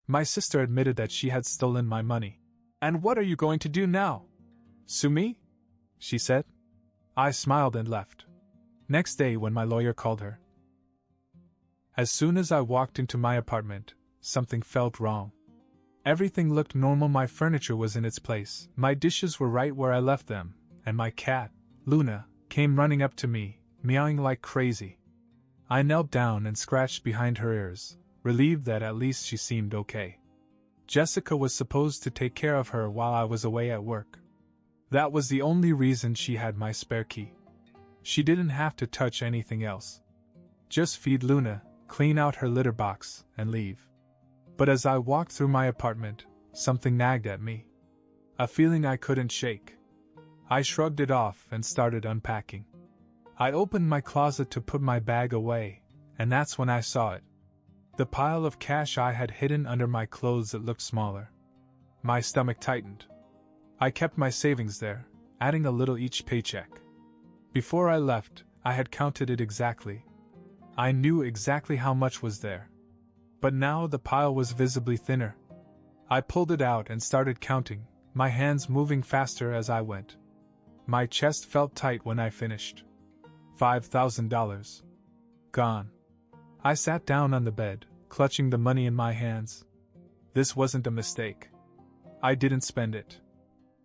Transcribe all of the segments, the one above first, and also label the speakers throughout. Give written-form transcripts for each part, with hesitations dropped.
Speaker 1: My sister admitted that she had stolen my money. And what are you going to do now? Sue me? She said. I smiled and left. Next day, when my lawyer called her. As soon as I walked into my apartment, something felt wrong. Everything looked normal. My furniture was in its place, my dishes were right where I left them, and my cat, Luna, came running up to me, meowing like crazy. I knelt down and scratched behind her ears, relieved that at least she seemed okay. Jessica was supposed to take care of her while I was away at work. That was the only reason she had my spare key. She didn't have to touch anything else. Just feed Luna, clean out her litter box, and leave. But as I walked through my apartment, something nagged at me. A feeling I couldn't shake. I shrugged it off and started unpacking. I opened my closet to put my bag away, and that's when I saw it. The pile of cash I had hidden under my clothes. It looked smaller. My stomach tightened. I kept my savings there, adding a little each paycheck. Before I left, I had counted it exactly. I knew exactly how much was there. But now the pile was visibly thinner. I pulled it out and started counting, my hands moving faster as I went. My chest felt tight when I finished. $5,000. Gone. I sat down on the bed, clutching the money in my hands. This wasn't a mistake. I didn't spend it.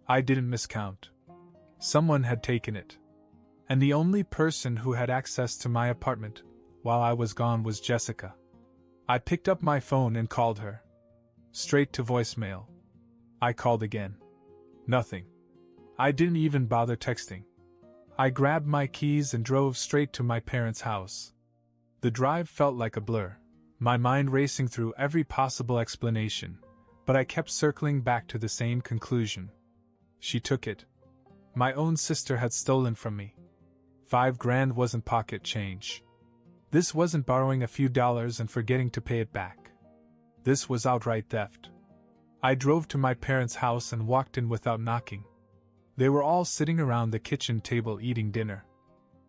Speaker 1: I didn't miscount. Someone had taken it. And the only person who had access to my apartment while I was gone was Jessica. I picked up my phone and called her. Straight to voicemail. I called again. Nothing. I didn't even bother texting. I grabbed my keys and drove straight to my parents' house. The drive felt like a blur, my mind racing through every possible explanation, but I kept circling back to the same conclusion. She took it. My own sister had stolen from me. $5,000 wasn't pocket change. This wasn't borrowing a few dollars and forgetting to pay it back. This was outright theft. I drove to my parents' house and walked in without knocking. They were all sitting around the kitchen table eating dinner.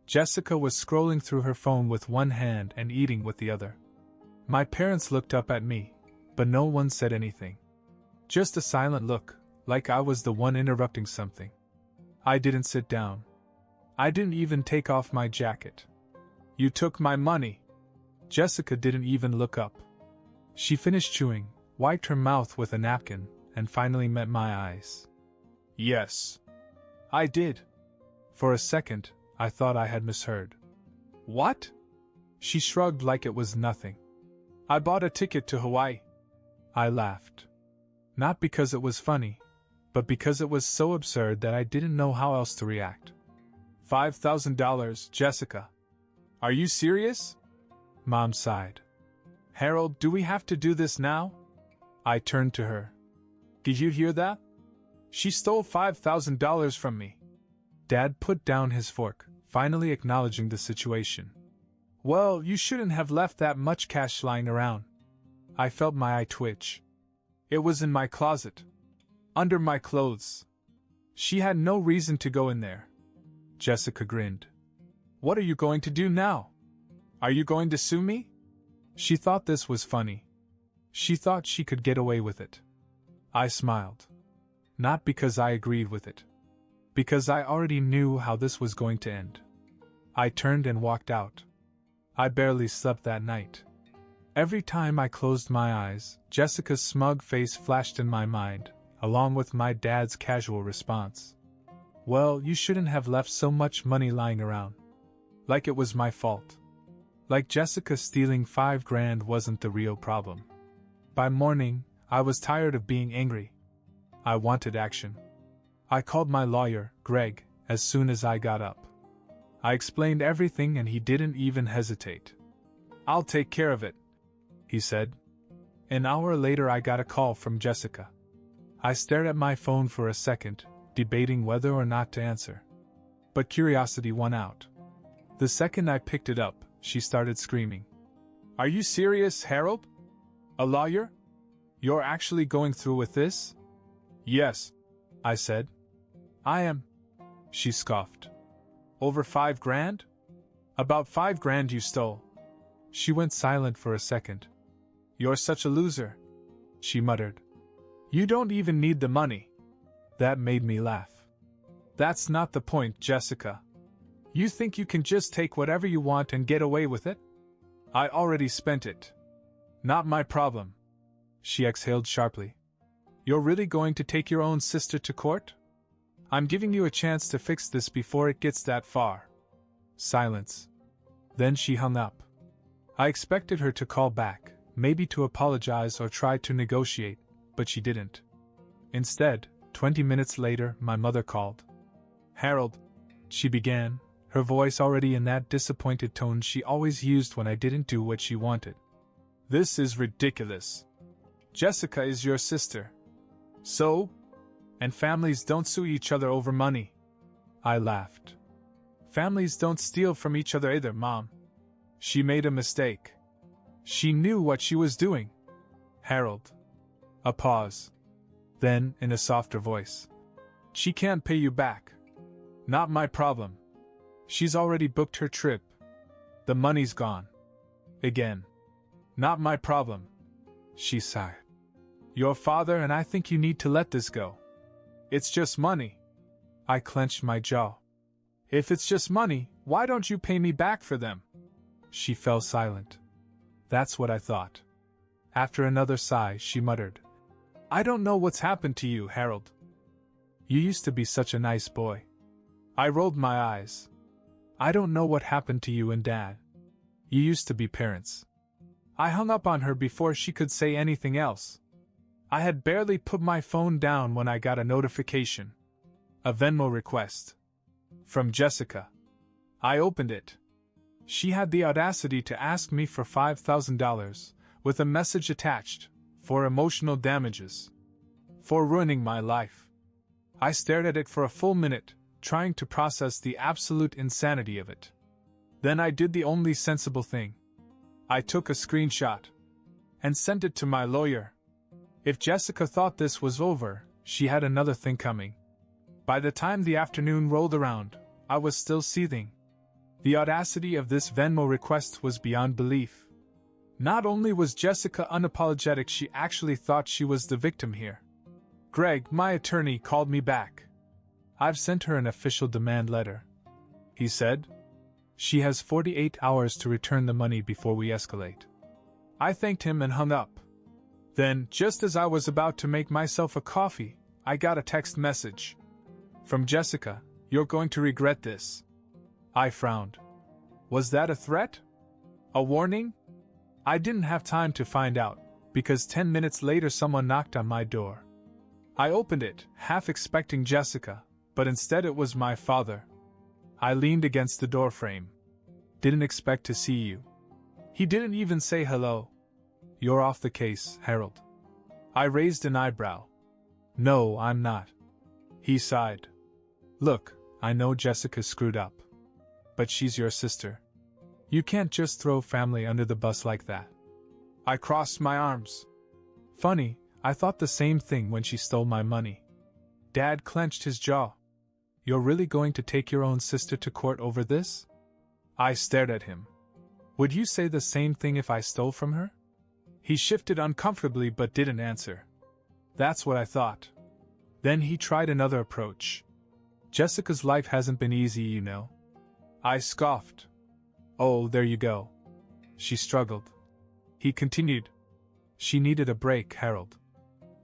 Speaker 1: Jessica was scrolling through her phone with one hand and eating with the other. My parents looked up at me, but no one said anything. Just a silent look, like I was the one interrupting something. I didn't sit down. I didn't even take off my jacket. You took my money. Jessica didn't even look up. She finished chewing, wiped her mouth with a napkin, and finally met my eyes. Yes. I did. For a second, I thought I had misheard. What? She shrugged like it was nothing. I bought a ticket to Hawaii. I laughed. Not because it was funny, but because it was so absurd that I didn't know how else to react. $5,000, Jessica. Are you serious? Mom sighed. Harold, do we have to do this now? I turned to her. Did you hear that? She stole $5,000 from me. Dad put down his fork, finally acknowledging the situation. Well, you shouldn't have left that much cash lying around. I felt my eye twitch. It was in my closet. Under my clothes. She had no reason to go in there. Jessica grinned. What are you going to do now? Are you going to sue me? She thought this was funny. She thought she could get away with it. I smiled. Not because I agreed with it. Because I already knew how this was going to end. I turned and walked out. I barely slept that night. Every time I closed my eyes, Jessica's smug face flashed in my mind, along with my dad's casual response. Well, you shouldn't have left so much money lying around. Like it was my fault. Like Jessica stealing $5,000 wasn't the real problem. By morning, I was tired of being angry. I wanted action. I called my lawyer, Greg, as soon as I got up. I explained everything and he didn't even hesitate. I'll take care of it, he said. An hour later I got a call from Jessica. I stared at my phone for a second, debating whether or not to answer. But curiosity won out. The second I picked it up, she started screaming. Are you serious, Harold? A lawyer? You're actually going through with this? Yes, I said. I am. She scoffed. Over $5,000? About $5,000 you stole. She went silent for a second. You're such a loser. she muttered. You don't even need the money. That made me laugh. That's not the point, Jessica. You think you can just take whatever you want and get away with it? I already spent it. Not my problem. She exhaled sharply. You're really going to take your own sister to court? I'm giving you a chance to fix this before it gets that far. Silence. Then she hung up. I expected her to call back, maybe to apologize or try to negotiate, but she didn't. Instead, 20 minutes later, my mother called. Harold, she began, her voice already in that disappointed tone she always used when I didn't do what she wanted. This is ridiculous. Jessica is your sister. So? And families don't sue each other over money. I laughed. Families don't steal from each other either, Mom. She made a mistake. She knew what she was doing. Harold. A pause. Then, in a softer voice. She can't pay you back. Not my problem. She's already booked her trip. The money's gone. Again. Not my problem. She sighed. Your father and I think you need to let this go. It's just money. I clenched my jaw. If it's just money, why don't you pay me back for them? She fell silent. That's what I thought. After another sigh, she muttered. I don't know what's happened to you, Harold. You used to be such a nice boy. I rolled my eyes. I don't know what happened to you and Dad. You used to be parents. I hung up on her before she could say anything else. I had barely put my phone down when I got a notification. A Venmo request. From Jessica. I opened it. She had the audacity to ask me for $5,000, with a message attached, for emotional damages. For ruining my life. I stared at it for a full minute, trying to process the absolute insanity of it. Then I did the only sensible thing. I took a screenshot. And sent it to my lawyer. If Jessica thought this was over, she had another thing coming. By the time the afternoon rolled around, I was still seething. The audacity of this Venmo request was beyond belief. Not only was Jessica unapologetic, she actually thought she was the victim here. Greg, my attorney, called me back. I've sent her an official demand letter. He said. She has 48 hours to return the money before we escalate. I thanked him and hung up. Then, just as I was about to make myself a coffee, I got a text message. From Jessica, you're going to regret this. I frowned. Was that a threat? A warning? I didn't have time to find out, because 10 minutes later someone knocked on my door. I opened it, half expecting Jessica, but instead it was my father. I leaned against the doorframe. Didn't expect to see you. He didn't even say hello. You're off the case, Harold. I raised an eyebrow. No, I'm not. He sighed. Look, I know Jessica screwed up. But she's your sister. You can't just throw family under the bus like that. I crossed my arms. Funny, I thought the same thing when she stole my money. Dad clenched his jaw. You're really going to take your own sister to court over this? I stared at him. Would you say the same thing if I stole from her? He shifted uncomfortably but didn't answer. That's what I thought. Then he tried another approach. Jessica's life hasn't been easy, you know. I scoffed. Oh, there you go. She struggled. He continued. She needed a break, Harold.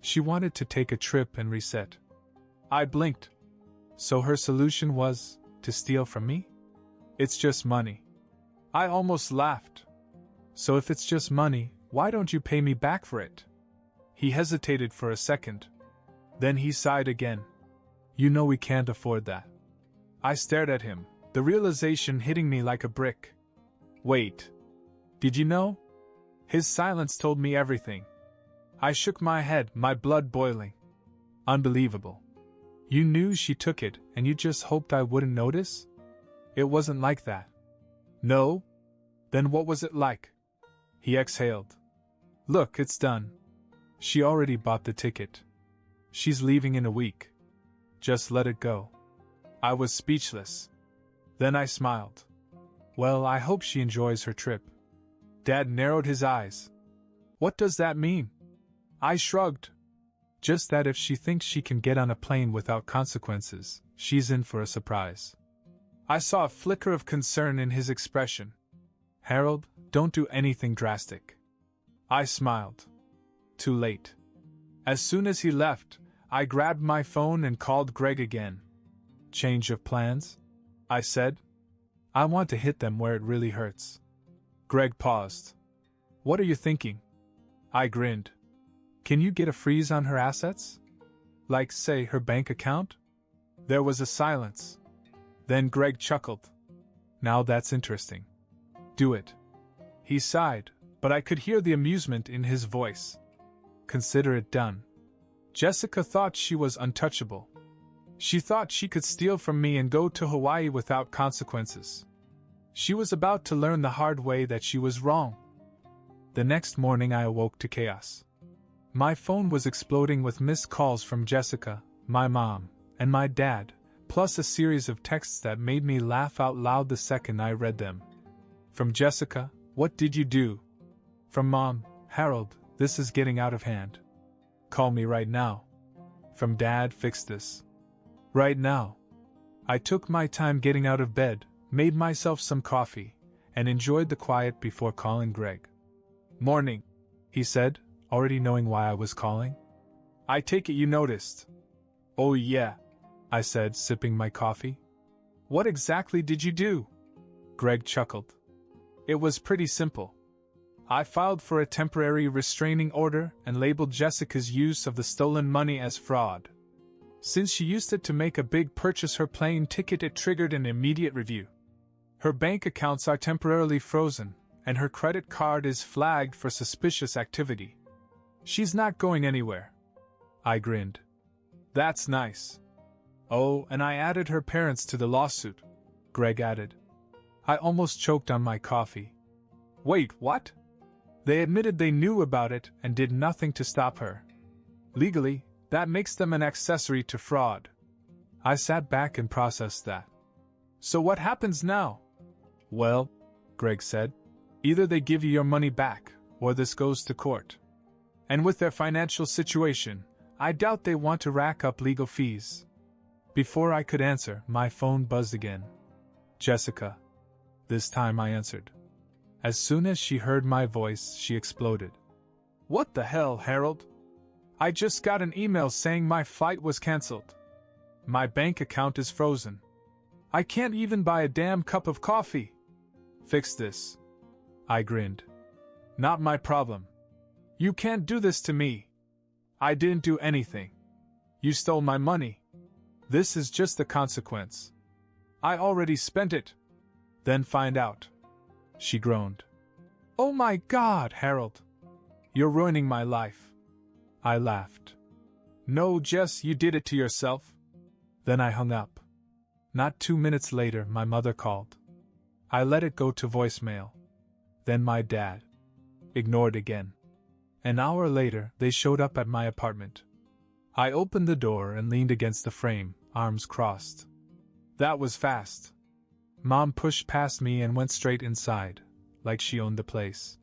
Speaker 1: She wanted to take a trip and reset. I blinked. So her solution was to steal from me? It's just money. I almost laughed. So if it's just money, why don't you pay me back for it? He hesitated for a second. Then he sighed again. You know we can't afford that. I stared at him, the realization hitting me like a brick. Wait. Did you know? His silence told me everything. I shook my head, my blood boiling. Unbelievable. You knew she took it and you just hoped I wouldn't notice? It wasn't like that. No? Then what was it like? He exhaled. Look, it's done. She already bought the ticket. She's leaving in a week. Just let it go. I was speechless. Then I smiled. Well, I hope she enjoys her trip. Dad narrowed his eyes. What does that mean? I shrugged. Just that if she thinks she can get on a plane without consequences, she's in for a surprise. I saw a flicker of concern in his expression. Harold, don't do anything drastic. I smiled. Too late. As soon as he left, I grabbed my phone and called Greg again. Change of plans? I said. I want to hit them where it really hurts. Greg paused. What are you thinking? I grinned. Can you get a freeze on her assets? Like, say, her bank account? There was a silence. Then Greg chuckled. Now that's interesting. Do it. He sighed, but I could hear the amusement in his voice. Consider it done. Jessica thought she was untouchable. She thought she could steal from me and go to Hawaii without consequences. She was about to learn the hard way that she was wrong. The next morning I awoke to chaos. My phone was exploding with missed calls from Jessica, my mom, and my dad, plus a series of texts that made me laugh out loud the second I read them. From Jessica, "What did you do?" From Mom, "Harold, this is getting out of hand. Call me right now." From Dad, "Fix this. Right now." I took my time getting out of bed, made myself some coffee, and enjoyed the quiet before calling Greg. "Morning," he said, already knowing why I was calling. "I take it you noticed." "Oh yeah," I said, sipping my coffee. "What exactly did you do?" Greg chuckled. "It was pretty simple. I filed for a temporary restraining order and labeled Jessica's use of the stolen money as fraud. Since she used it to make a big purchase, her plane ticket, it triggered an immediate review. Her bank accounts are temporarily frozen, and her credit card is flagged for suspicious activity. She's not going anywhere." I grinned. "That's nice." "Oh, and I added her parents to the lawsuit," Greg added. I almost choked on my coffee. "Wait, what?" "They admitted they knew about it and did nothing to stop her. Legally, that makes them an accessory to fraud." I sat back and processed that. "So what happens now?" "Well," Greg said, "either they give you your money back, or this goes to court. And with their financial situation, I doubt they want to rack up legal fees." Before I could answer, my phone buzzed again. "Jessica." This time I answered. As soon as she heard my voice, she exploded. "What the hell, Harold? I just got an email saying my flight was cancelled. My bank account is frozen. I can't even buy a damn cup of coffee. Fix this." I grinned. "Not my problem. You can't do this to me. I didn't do anything. You stole my money. This is just the consequence. I already spent it. Then find out." She groaned. "Oh my God, Harold. You're ruining my life." I laughed. "No, Jess, you did it to yourself." Then I hung up. Not 2 minutes later, my mother called. I let it go to voicemail. Then my dad. Ignored again. An hour later, they showed up at my apartment. I opened the door and leaned against the frame, arms crossed. That was fast. Mom pushed past me and went straight inside, like she owned the place.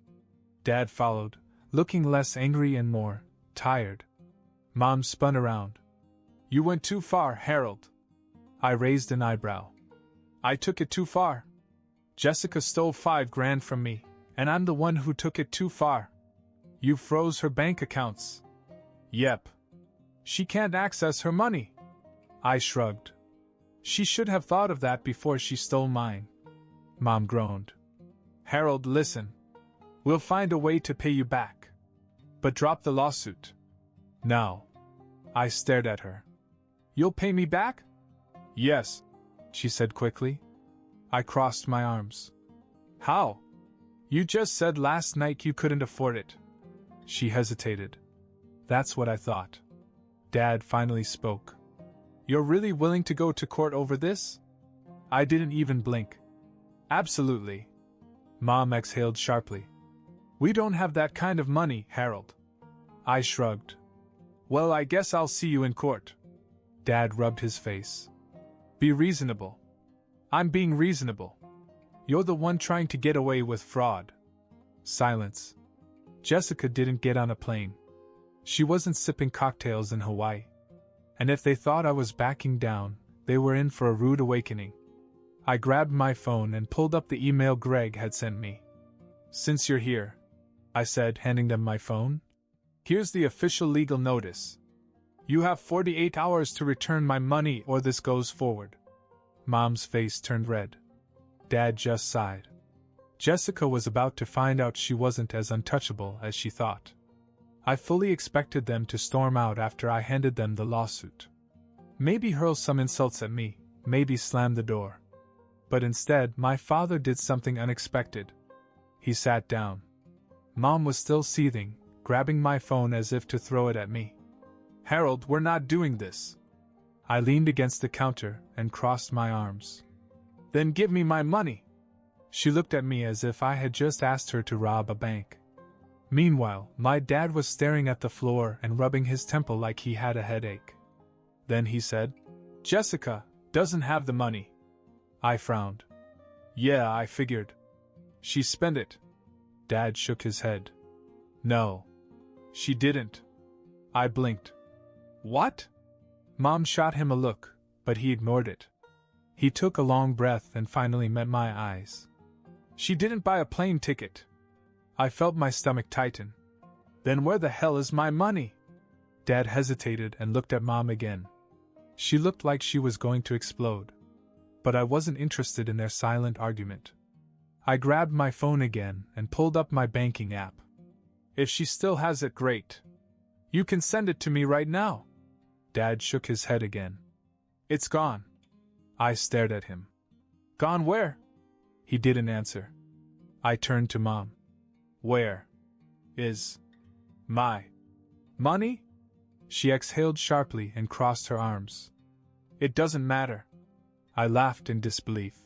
Speaker 1: Dad followed, looking less angry and more tired. Mom spun around. "You went too far, Harold." I raised an eyebrow. "I took it too far. Jessica stole $5,000 from me, and I'm the one who took it too far. You froze her bank accounts." "Yep. She can't access her money." I shrugged. "She should have thought of that before she stole mine." Mom groaned. "Harold, listen. We'll find a way to pay you back. But drop the lawsuit. Now." I stared at her. "You'll pay me back?" "Yes," she said quickly. I crossed my arms. "How? You just said last night you couldn't afford it." She hesitated. "That's what I thought." Dad finally spoke. "You're really willing to go to court over this?" I didn't even blink. "Absolutely." Mom exhaled sharply. "We don't have that kind of money, Harold." I shrugged. "Well, I guess I'll see you in court." Dad rubbed his face. "Be reasonable." "I'm being reasonable. You're the one trying to get away with fraud." Silence. Jessica didn't get on a plane. She wasn't sipping cocktails in Hawaii. And if they thought I was backing down, they were in for a rude awakening. I grabbed my phone and pulled up the email Greg had sent me. "Since you're here," I said, handing them my phone, "here's the official legal notice. You have 48 hours to return my money or this goes forward." Mom's face turned red. Dad just sighed. Jessica was about to find out she wasn't as untouchable as she thought. I fully expected them to storm out after I handed them the lawsuit. Maybe hurl some insults at me, maybe slam the door. But instead, my father did something unexpected. He sat down. Mom was still seething, grabbing my phone as if to throw it at me. "Harold, we're not doing this." I leaned against the counter and crossed my arms. "Then give me my money." She looked at me as if I had just asked her to rob a bank. Meanwhile, my dad was staring at the floor and rubbing his temple like he had a headache. Then he said, "Jessica doesn't have the money." I frowned. "Yeah, I figured. She spent it." Dad shook his head. "No. She didn't." I blinked. "What?" Mom shot him a look, but he ignored it. He took a long breath and finally met my eyes. "She didn't buy a plane ticket." I felt my stomach tighten. "Then where the hell is my money?" Dad hesitated and looked at Mom again. She looked like she was going to explode. But I wasn't interested in their silent argument. I grabbed my phone again and pulled up my banking app. "If she still has it, great. You can send it to me right now." Dad shook his head again. "It's gone." I stared at him. "Gone where?" He didn't answer. I turned to Mom. "Where is my money?" She exhaled sharply and crossed her arms. "It doesn't matter." I laughed in disbelief.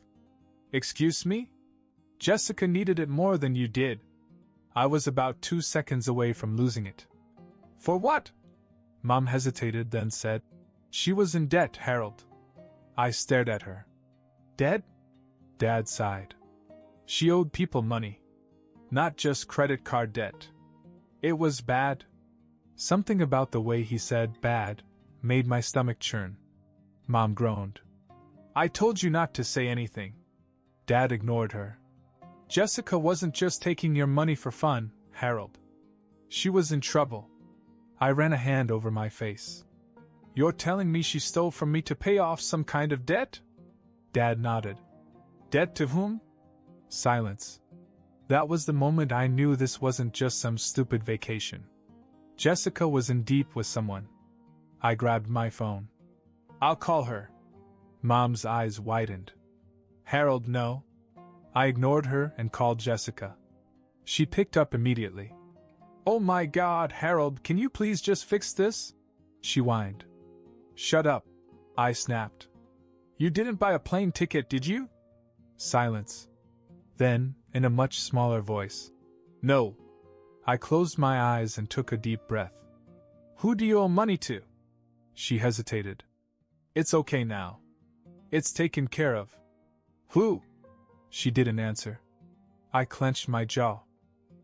Speaker 1: "Excuse me? Jessica needed it more than you did." I was about 2 seconds away from losing it. "For what?" Mom hesitated, then said, "She was in debt, Harold." I stared at her. "Dead?" Dad sighed. "She owed people money. Not just credit card debt. It was bad." Something about the way he said bad made my stomach churn. Mom groaned. "I told you not to say anything." Dad ignored her. "Jessica wasn't just taking your money for fun, Harold. She was in trouble." I ran a hand over my face. "You're telling me she stole from me to pay off some kind of debt?" Dad nodded. "Debt to whom?" Silence. That was the moment I knew this wasn't just some stupid vacation. Jessica was in deep with someone. I grabbed my phone. "I'll call her." Mom's eyes widened. "Harold, no." I ignored her and called Jessica. She picked up immediately. "Oh my God, Harold, can you please just fix this?" she whined. "Shut up," I snapped. "You didn't buy a plane ticket, did you?" Silence. Then, in a much smaller voice, "No." I closed my eyes and took a deep breath. "Who do you owe money to?" She hesitated. "It's okay now. It's taken care of." "Who?" She didn't answer. I clenched my jaw.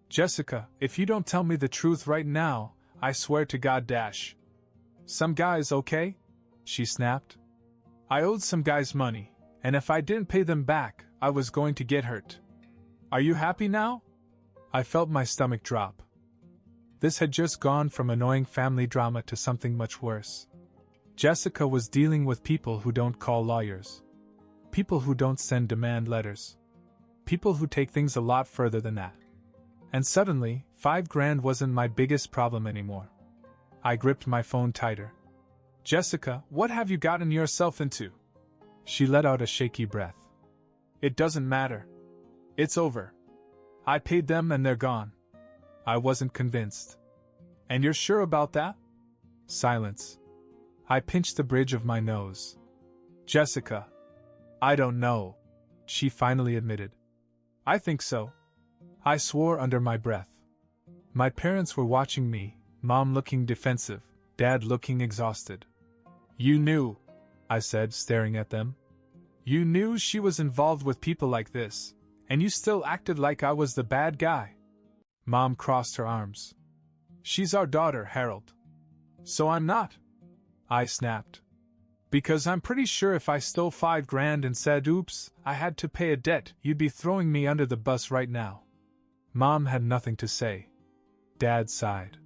Speaker 1: "Jessica, if you don't tell me the truth right now, I swear to God dash." "Some guys, okay?" she snapped. "I owed some guys money, and if I didn't pay them back, I was going to get hurt. Are you happy now?" I felt my stomach drop. This had just gone from annoying family drama to something much worse. Jessica was dealing with people who don't call lawyers. People who don't send demand letters. People who take things a lot further than that. And suddenly, $5,000 wasn't my biggest problem anymore. I gripped my phone tighter. "Jessica, what have you gotten yourself into?" She let out a shaky breath. "It doesn't matter. It's over. I paid them and they're gone." I wasn't convinced. "And you're sure about that?" Silence. I pinched the bridge of my nose. "Jessica, I don't know," she finally admitted. "I think so." I swore under my breath. My parents were watching me, Mom looking defensive, Dad looking exhausted. "You knew," I said, staring at them. "You knew she was involved with people like this, and you still acted like I was the bad guy." Mom crossed her arms. She's our daughter, Harold. So I'm not? I snapped. Because I'm pretty sure if I stole $5,000 and said, oops, I had to pay a debt, you'd be throwing me under the bus right now. Mom had nothing to say. Dad sighed.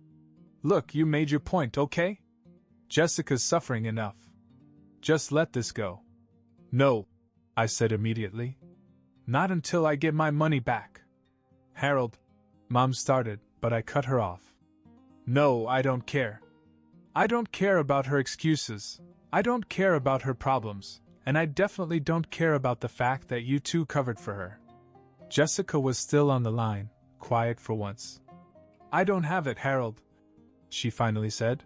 Speaker 1: Look, you made your point, okay? Jessica's suffering enough. Just let this go. No, I said immediately. Not until I get my money back. Harold, Mom started, but I cut her off. No, I don't care. I don't care about her excuses. I don't care about her problems, and I definitely don't care about the fact that you two covered for her. Jessica was still on the line, quiet for once. I don't have it, Harold, she finally said.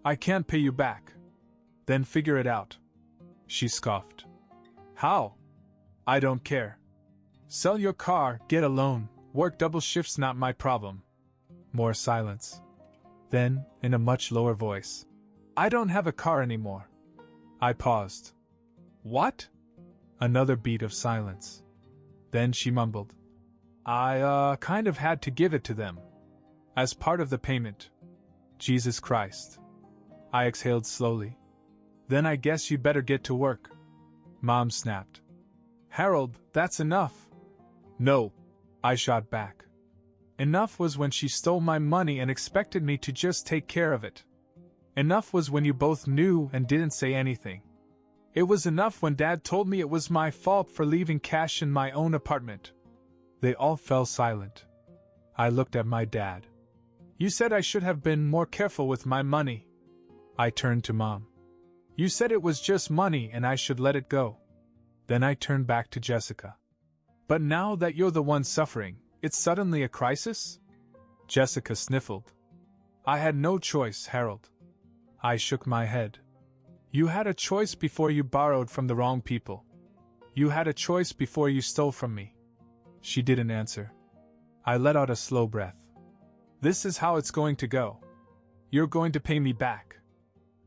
Speaker 1: I can't pay you back. Then figure it out. She scoffed. How? I don't care. Sell your car, get a loan, work double shifts, not my problem. More silence. Then, in a much lower voice, I don't have a car anymore. I paused. What? Another beat of silence. Then she mumbled. I kind of had to give it to them. As part of the payment. Jesus Christ. I exhaled slowly. Then I guess you'd better get to work. Mom snapped. Harold, that's enough. No, I shot back. Enough was when she stole my money and expected me to just take care of it. Enough was when you both knew and didn't say anything. It was enough when Dad told me it was my fault for leaving cash in my own apartment. They all fell silent. I looked at my dad. You said I should have been more careful with my money. I turned to Mom. You said it was just money and I should let it go. Then I turned back to Jessica. But now that you're the one suffering, it's suddenly a crisis? Jessica sniffled. I had no choice, Harold. I shook my head. You had a choice before you borrowed from the wrong people. You had a choice before you stole from me. She didn't answer. I let out a slow breath. This is how it's going to go. You're going to pay me back.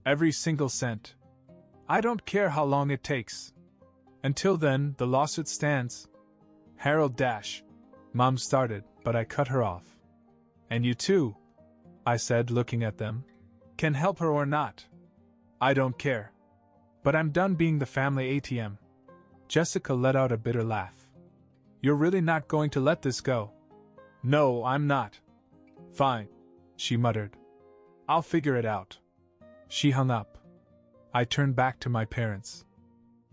Speaker 1: Every single cent. I don't care how long it takes. Until then, the lawsuit stands. Harold Dash. Mom started, but I cut her off. And you too, I said, looking at them. Can help her or not. I don't care. But I'm done being the family ATM. Jessica let out a bitter laugh. You're really not going to let this go? No, I'm not. Fine, she muttered. I'll figure it out. She hung up. I turned back to my parents.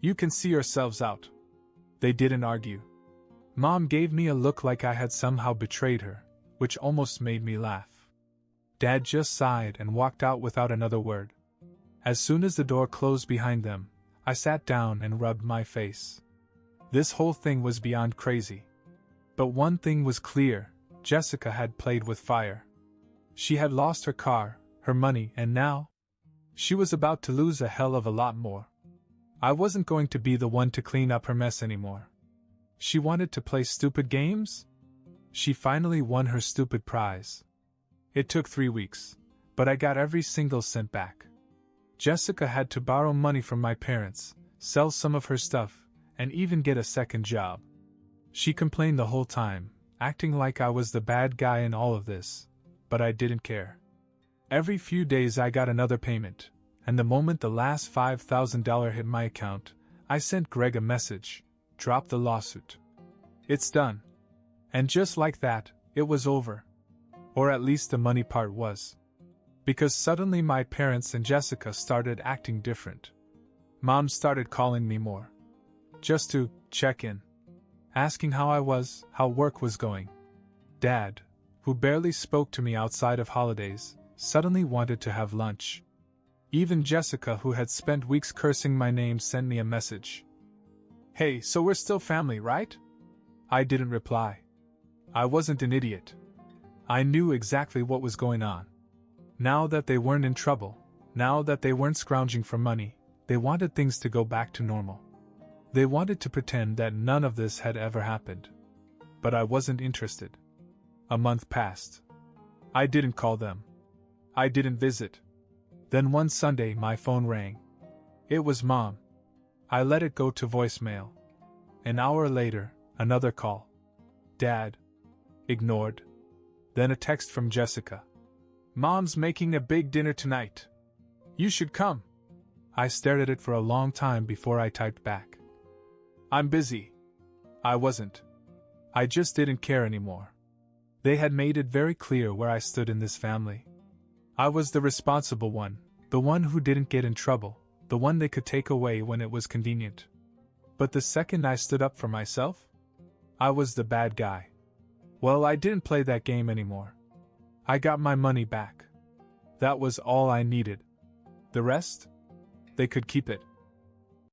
Speaker 1: You can see yourselves out. They didn't argue. Mom gave me a look like I had somehow betrayed her, which almost made me laugh. Dad just sighed and walked out without another word. As soon as the door closed behind them, I sat down and rubbed my face. This whole thing was beyond crazy. But one thing was clear, Jessica had played with fire. She had lost her car, her money, and now she was about to lose a hell of a lot more. I wasn't going to be the one to clean up her mess anymore. She wanted to play stupid games? She finally won her stupid prize. It took 3 weeks, but I got every single cent back. Jessica had to borrow money from my parents, sell some of her stuff, and even get a second job. She complained the whole time, acting like I was the bad guy in all of this, but I didn't care. Every few days I got another payment, and the moment the last $5,000 hit my account, I sent Greg a message, drop the lawsuit. It's done. And just like that, it was over. Or at least the money part was. Because suddenly my parents and Jessica started acting different. Mom started calling me more. Just to check in. Asking how I was, how work was going. Dad, who barely spoke to me outside of holidays, suddenly wanted to have lunch. Even Jessica, who had spent weeks cursing my name, sent me a message. Hey, so we're still family, right? I didn't reply. I wasn't an idiot. I knew exactly what was going on. Now that they weren't in trouble, now that they weren't scrounging for money, they wanted things to go back to normal. They wanted to pretend that none of this had ever happened. But I wasn't interested. A month passed. I didn't call them. I didn't visit. Then one Sunday my phone rang. It was Mom. I let it go to voicemail. An hour later, another call. Dad. Ignored. Then a text from Jessica. Mom's making a big dinner tonight. You should come. I stared at it for a long time before I typed back. I'm busy. I wasn't. I just didn't care anymore. They had made it very clear where I stood in this family. I was the responsible one, the one who didn't get in trouble, the one they could take away when it was convenient. But the second I stood up for myself, I was the bad guy. Well, I didn't play that game anymore. I got my money back. That was all I needed. The rest? They could keep it.